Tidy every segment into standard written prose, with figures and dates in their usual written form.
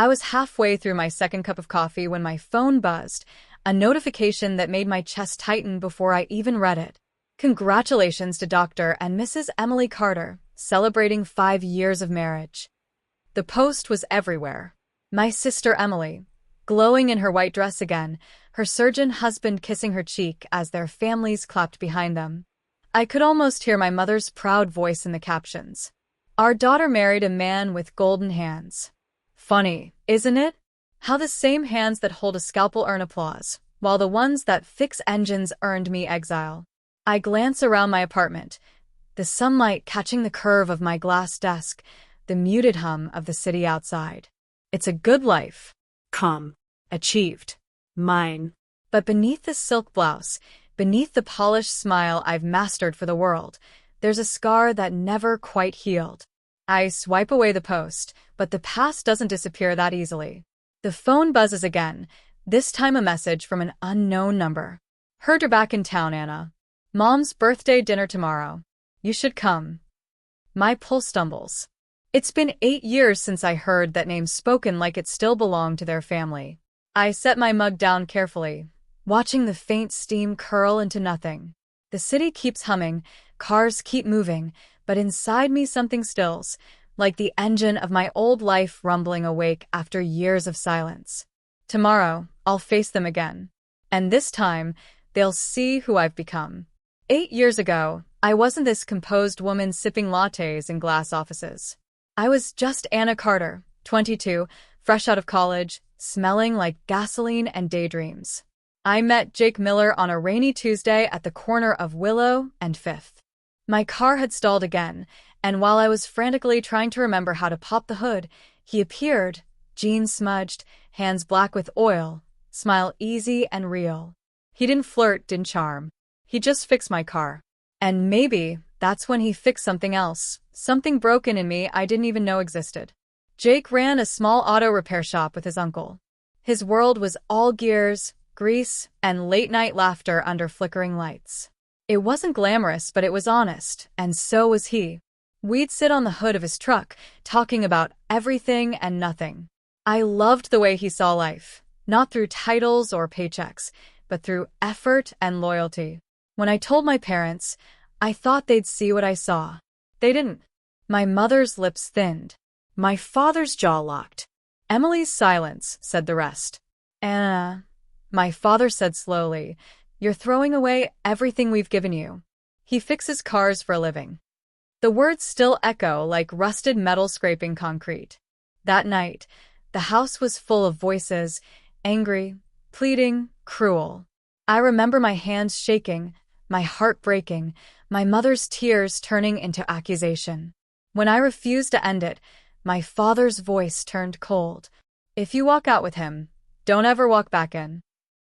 I was halfway through my second cup of coffee when my phone buzzed, a notification that made my chest tighten before I even read it. Congratulations to Dr. and Mrs. Emily Carter, celebrating 5 years of marriage. The post was everywhere. My sister Emily, glowing in her white dress again, her surgeon husband kissing her cheek as their families clapped behind them. I could almost hear my mother's proud voice in the captions. Our daughter married a man with golden hands. Funny, isn't it? How the same hands that hold a scalpel earn applause, while the ones that fix engines earned me exile. I glance around my apartment, the sunlight catching the curve of my glass desk, the muted hum of the city outside. It's a good life. Come. Achieved. Mine. But beneath the silk blouse, beneath the polished smile I've mastered for the world, there's a scar that never quite healed. I swipe away the post, but the past doesn't disappear that easily. The phone buzzes again, this time a message from an unknown number. Heard you're back in town, Anna. Mom's birthday dinner tomorrow. You should come. My pulse stumbles. It's been 8 years since I heard that name spoken like it still belonged to their family. I set my mug down carefully, watching the faint steam curl into nothing. The city keeps humming, cars keep moving, but inside me something stills, like the engine of my old life rumbling awake after years of silence. Tomorrow, I'll face them again. And this time, they'll see who I've become. 8 years ago, I wasn't this composed woman sipping lattes in glass offices. I was just Anna Carter, 22, fresh out of college, smelling like gasoline and daydreams. I met Jake Miller on a rainy Tuesday at the corner of Willow and Fifth. My car had stalled again, and while I was frantically trying to remember how to pop the hood, he appeared, jeans smudged, hands black with oil, smile easy and real. He didn't flirt, didn't charm. He just fixed my car. And maybe that's when he fixed something else, something broken in me I didn't even know existed. Jake ran a small auto repair shop with his uncle. His world was all gears, grease, and late-night laughter under flickering lights. It wasn't glamorous, but it was honest, and so was he. We'd sit on the hood of his truck, talking about everything and nothing. I loved the way he saw life, not through titles or paychecks, but through effort and loyalty. When I told my parents, I thought they'd see what I saw. They didn't. My mother's lips thinned. My father's jaw locked. Emily's silence said the rest. Anna, my father said slowly, you're throwing away everything we've given you. He fixes cars for a living. The words still echo like rusted metal scraping concrete. That night, the house was full of voices, angry, pleading, cruel. I remember my hands shaking, my heart breaking, my mother's tears turning into accusation. When I refused to end it, my father's voice turned cold. If you walk out with him, don't ever walk back in.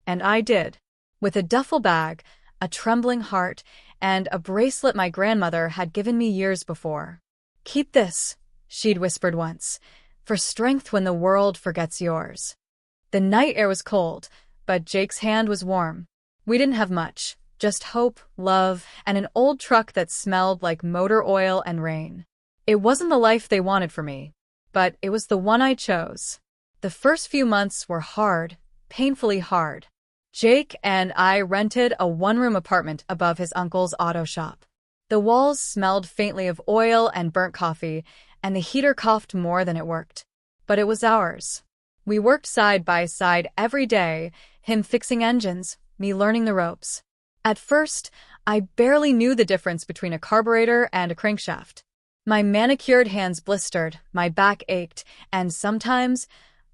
And I did. With a duffel bag, a trembling heart, and a bracelet my grandmother had given me years before. Keep this, she'd whispered once, for strength when the world forgets yours. The night air was cold, but Jake's hand was warm. We didn't have much, just hope, love, and an old truck that smelled like motor oil and rain. It wasn't the life they wanted for me, but it was the one I chose. The first few months were hard, painfully hard. Jake and I rented a one-room apartment above his uncle's auto shop. The walls smelled faintly of oil and burnt coffee, and the heater coughed more than it worked. But it was ours. We worked side by side every day, him fixing engines, me learning the ropes. At first, I barely knew the difference between a carburetor and a crankshaft. My manicured hands blistered, my back ached, and sometimes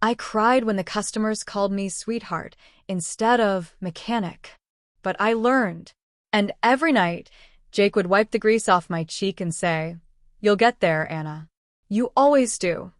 I cried when the customers called me sweetheart instead of mechanic. But I learned. And every night, Jake would wipe the grease off my cheek and say, "You'll get there, Anna. You always do."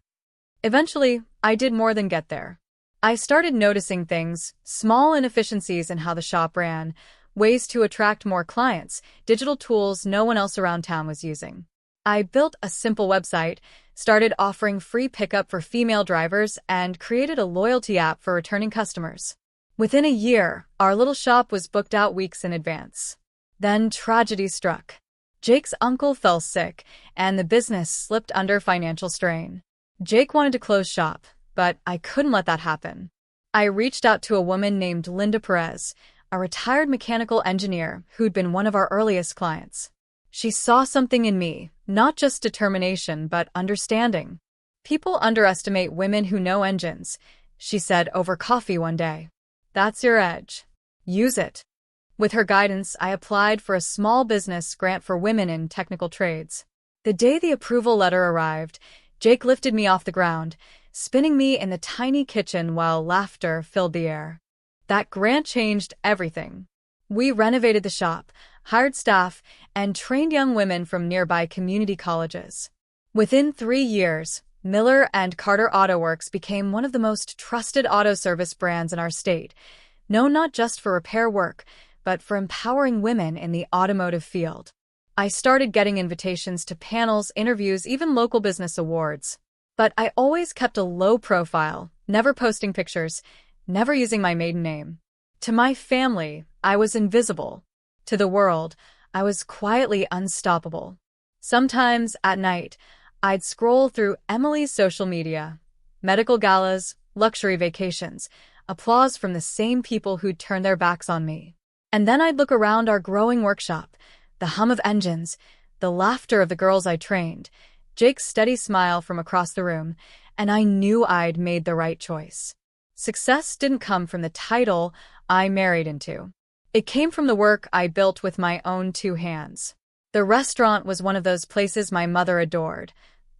Eventually, I did more than get there. I started noticing things, small inefficiencies in how the shop ran, ways to attract more clients, digital tools no one else around town was using. I built a simple website, started offering free pickup for female drivers, and created a loyalty app for returning customers. Within a year, our little shop was booked out weeks in advance. Then tragedy struck. Jake's uncle fell sick, and the business slipped under financial strain. Jake wanted to close shop, but I couldn't let that happen. I reached out to a woman named Linda Perez, a retired mechanical engineer who'd been one of our earliest clients. She saw something in me, not just determination, but understanding. "People underestimate women who know engines," she said over coffee one day. "That's your edge. Use it." With her guidance, I applied for a small business grant for women in technical trades. The day the approval letter arrived, Jake lifted me off the ground, spinning me in the tiny kitchen while laughter filled the air. That grant changed everything. We renovated the shop, hired staff, and trained young women from nearby community colleges. Within 3 years, Miller and Carter Auto Works became one of the most trusted auto service brands in our state, known not just for repair work, but for empowering women in the automotive field. I started getting invitations to panels, interviews, even local business awards. But I always kept a low profile, never posting pictures, never using my maiden name. To my family, I was invisible. To the world, I was quietly unstoppable. Sometimes, at night, I'd scroll through Emily's social media. Medical galas, luxury vacations, applause from the same people who'd turned their backs on me. And then I'd look around our growing workshop, the hum of engines, the laughter of the girls I trained, Jake's steady smile from across the room, and I knew I'd made the right choice. Success didn't come from the title I married into. It came from the work I built with my own 2 hands. The restaurant was one of those places my mother adored.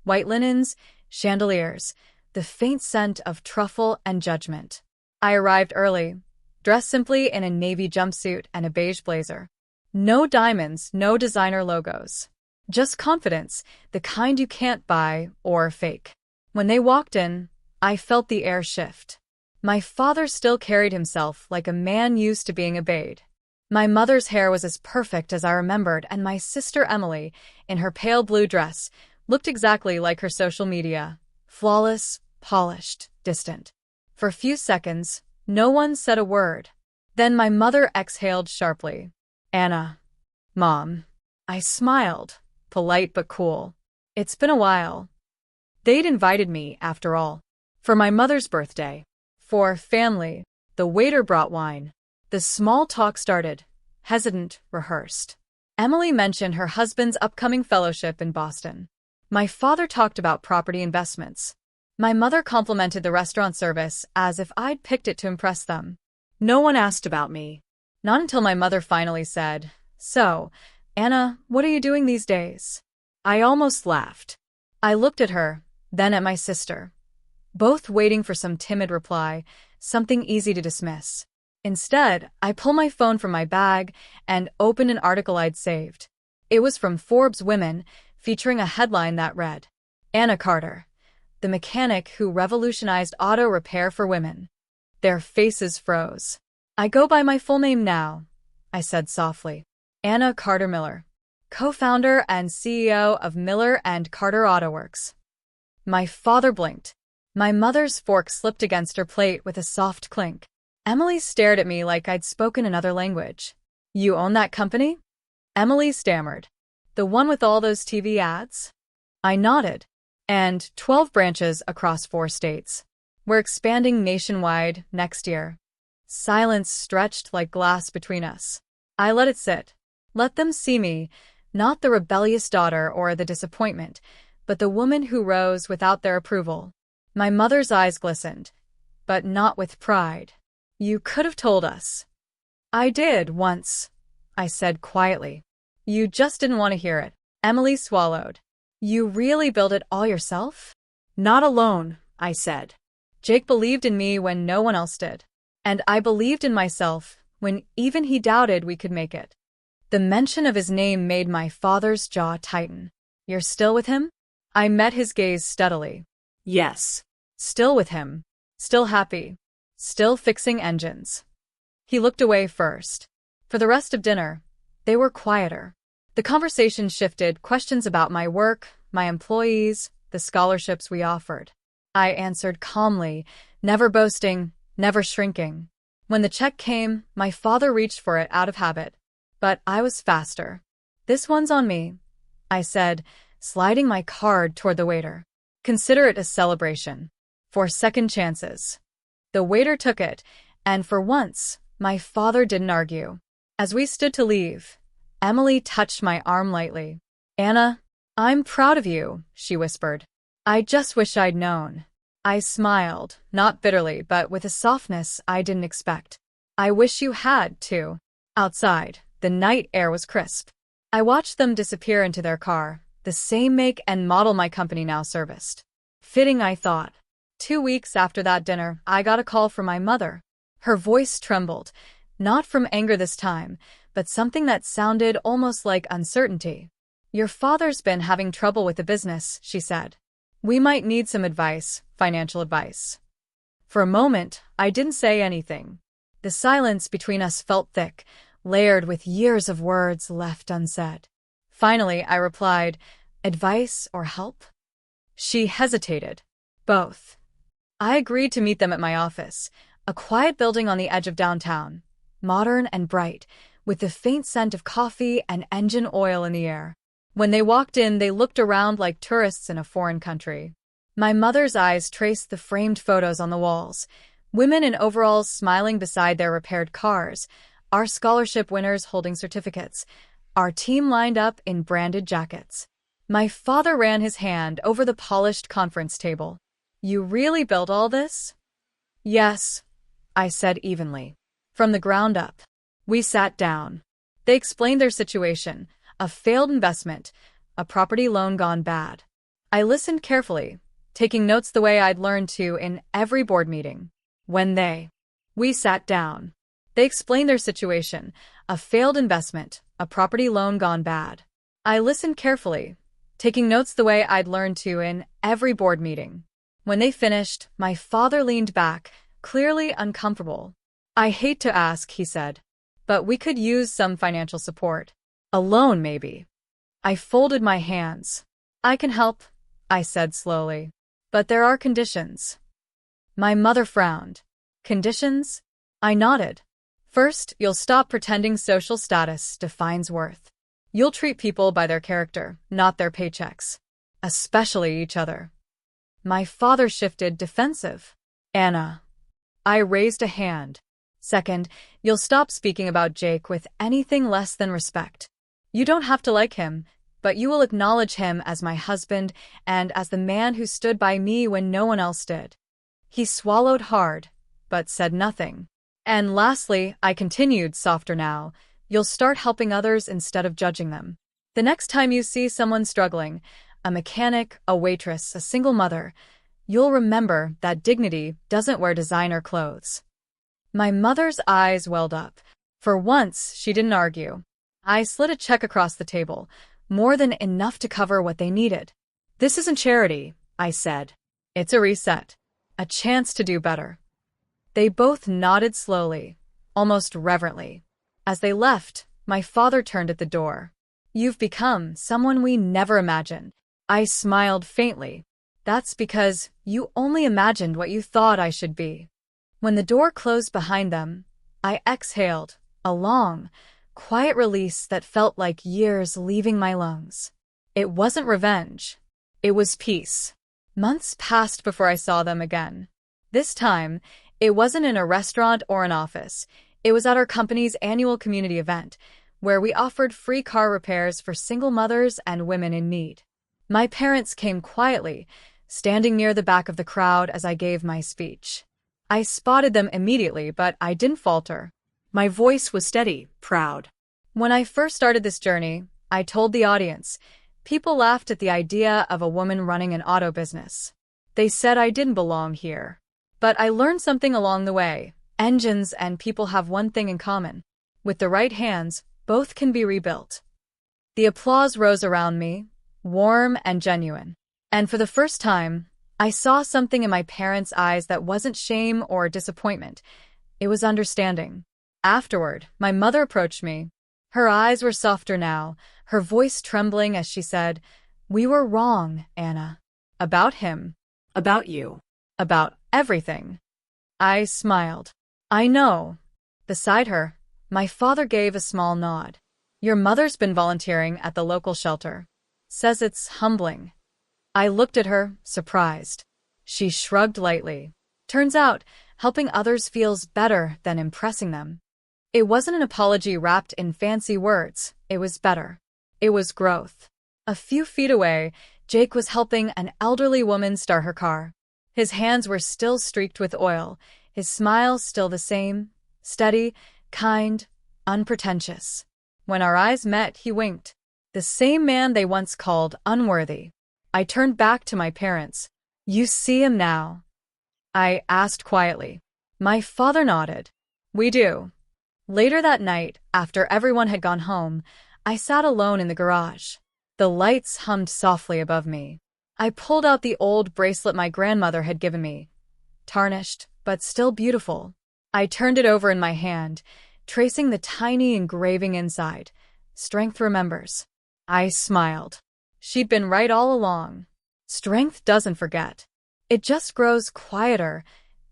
White linens, chandeliers, the faint scent of truffle and judgment. I arrived early, dressed simply in a navy jumpsuit and a beige blazer. No diamonds, no designer logos. Just confidence, the kind you can't buy or fake. When they walked in, I felt the air shift. My father still carried himself like a man used to being obeyed. My mother's hair was as perfect as I remembered, and my sister Emily, in her pale blue dress, looked exactly like her social media. Flawless, polished, distant. For a few seconds, no one said a word. Then my mother exhaled sharply. "Anna." "Mom." I smiled, polite but cool. It's been a while. They'd invited me, after all, for my mother's birthday. For family, the waiter brought wine. The small talk started, hesitant, rehearsed. Emily mentioned her husband's upcoming fellowship in Boston. My father talked about property investments. My mother complimented the restaurant service as if I'd picked it to impress them. No one asked about me. Not until my mother finally said, "So, Anna, what are you doing these days?" I almost laughed. I looked at her, then at my sister, both waiting for some timid reply, something easy to dismiss. Instead, I pulled my phone from my bag and opened an article I'd saved. It was from Forbes Women, featuring a headline that read, "Anna Carter, the mechanic who revolutionized auto repair for women." Their faces froze. "I go by my full name now," I said softly. "Anna Carter Miller, co-founder and CEO of Miller and Carter Auto Works." My father blinked. My mother's fork slipped against her plate with a soft clink. Emily stared at me like I'd spoken another language. "You own that company?" Emily stammered. "The one with all those TV ads?" I nodded. "And 12 branches across 4 states. We're expanding nationwide next year." Silence stretched like glass between us. I let it sit. Let them see me, not the rebellious daughter or the disappointment, but the woman who rose without their approval. My mother's eyes glistened, but not with pride. "You could have told us." "I did once," I said quietly. "You just didn't want to hear it." Emily swallowed. "You really built it all yourself?" "Not alone," I said. "Jake believed in me when no one else did. And I believed in myself when even he doubted we could make it." The mention of his name made my father's jaw tighten. "You're still with him?" I met his gaze steadily. "Yes. Still with him. Still happy. Still fixing engines." He looked away first. For the rest of dinner, they were quieter. The conversation shifted, questions about my work, my employees, the scholarships we offered. I answered calmly, never boasting, never shrinking. When the check came, my father reached for it out of habit. But I was faster. "This one's on me," I said, sliding my card toward the waiter. "Consider it a celebration." for second chances. The waiter took it, and for once, my father didn't argue. As we stood to leave, Emily touched my arm lightly. "Anna, I'm proud of you," she whispered. "I just wish I'd known." I smiled, not bitterly, but with a softness I didn't expect. "I wish you had, too." Outside, the night air was crisp. I watched them disappear into their car, the same make and model my company now serviced. Fitting, I thought. 2 weeks after that dinner, I got a call from my mother. Her voice trembled, not from anger this time, but something that sounded almost like uncertainty. "Your father's been having trouble with the business," she said. "We might need some advice, financial advice." For a moment, I didn't say anything. The silence between us felt thick, layered with years of words left unsaid. Finally, I replied, "Advice or help?" She hesitated. "Both." I agreed to meet them at my office, a quiet building on the edge of downtown, modern and bright, with the faint scent of coffee and engine oil in the air. When they walked in, they looked around like tourists in a foreign country. My mother's eyes traced the framed photos on the walls, women in overalls smiling beside their repaired cars, our scholarship winners holding certificates, our team lined up in branded jackets. My father ran his hand over the polished conference table. "You really built all this?" "Yes," I said evenly. "From the ground up." We sat down. They explained their situation, a failed investment, a property loan gone bad. I listened carefully, taking notes the way I'd learned to in every board meeting. We sat down. They explained their situation, a failed investment, a property loan gone bad. I listened carefully, taking notes the way I'd learned to in every board meeting. When they finished, my father leaned back, clearly uncomfortable. "I hate to ask," he said, "but we could use some financial support. A loan, maybe." I folded my hands. "I can help," I said slowly. "But there are conditions." My mother frowned. "Conditions?" I nodded. "First, you'll stop pretending social status defines worth. You'll treat people by their character, not their paychecks. Especially each other." My father shifted defensive. "Anna." I raised a hand. "Second, you'll stop speaking about Jake with anything less than respect. You don't have to like him, but you will acknowledge him as my husband and as the man who stood by me when no one else did." He swallowed hard, but said nothing. "And lastly," I continued, softer now, "you'll start helping others instead of judging them. The next time you see someone struggling, a mechanic, a waitress, a single mother, you'll remember that dignity doesn't wear designer clothes." My mother's eyes welled up. For once, she didn't argue. I slid a check across the table, more than enough to cover what they needed. "This isn't charity," I said. "It's a reset. A chance to do better." They both nodded slowly, almost reverently. As they left, my father turned at the door. "You've become someone we never imagined." I smiled faintly. "That's because you only imagined what you thought I should be." When the door closed behind them, I exhaled, a long, quiet release that felt like years leaving my lungs. It wasn't revenge. It was peace. Months passed before I saw them again. This time, it wasn't in a restaurant or an office. It was at our company's annual community event, where we offered free car repairs for single mothers and women in need. My parents came quietly, standing near the back of the crowd as I gave my speech. I spotted them immediately, but I didn't falter. My voice was steady, proud. "When I first started this journey," I told the audience, "people laughed at the idea of a woman running an auto business. They said I didn't belong here. But I learned something along the way. Engines and people have one thing in common. With the right hands, both can be rebuilt." The applause rose around me, warm and genuine. And for the first time, I saw something in my parents' eyes that wasn't shame or disappointment. It was understanding. Afterward, my mother approached me. Her eyes were softer now, her voice trembling as she said, "We were wrong, Anna. About him. About you. About everything." I smiled. "I know." Beside her, my father gave a small nod. "Your mother's been volunteering at the local shelter. Says it's humbling." I looked at her, surprised. She shrugged lightly. Turns out, helping others feels better than impressing them. It wasn't an apology wrapped in fancy words. It was better. It was growth. A few feet away, Jake was helping an elderly woman start her car. His hands were still streaked with oil, his smile still the same, steady, kind, unpretentious. When our eyes met, he winked. The same man they once called unworthy. I turned back to my parents. "You see him now?" I asked quietly. My father nodded. "We do." Later that night, after everyone had gone home, I sat alone in the garage. The lights hummed softly above me. I pulled out the old bracelet my grandmother had given me. Tarnished, but still beautiful. I turned it over in my hand, tracing the tiny engraving inside. "Strength remembers." I smiled. She'd been right all along. Strength doesn't forget. It just grows quieter,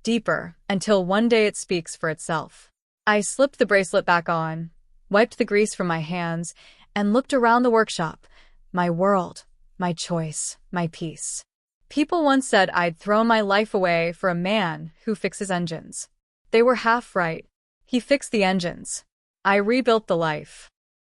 deeper, until one day it speaks for itself. I slipped the bracelet back on, wiped the grease from my hands, and looked around the workshop. My world, my choice, my peace. People once said I'd throw my life away for a man who fixes engines. They were half right. He fixed the engines. I rebuilt the life.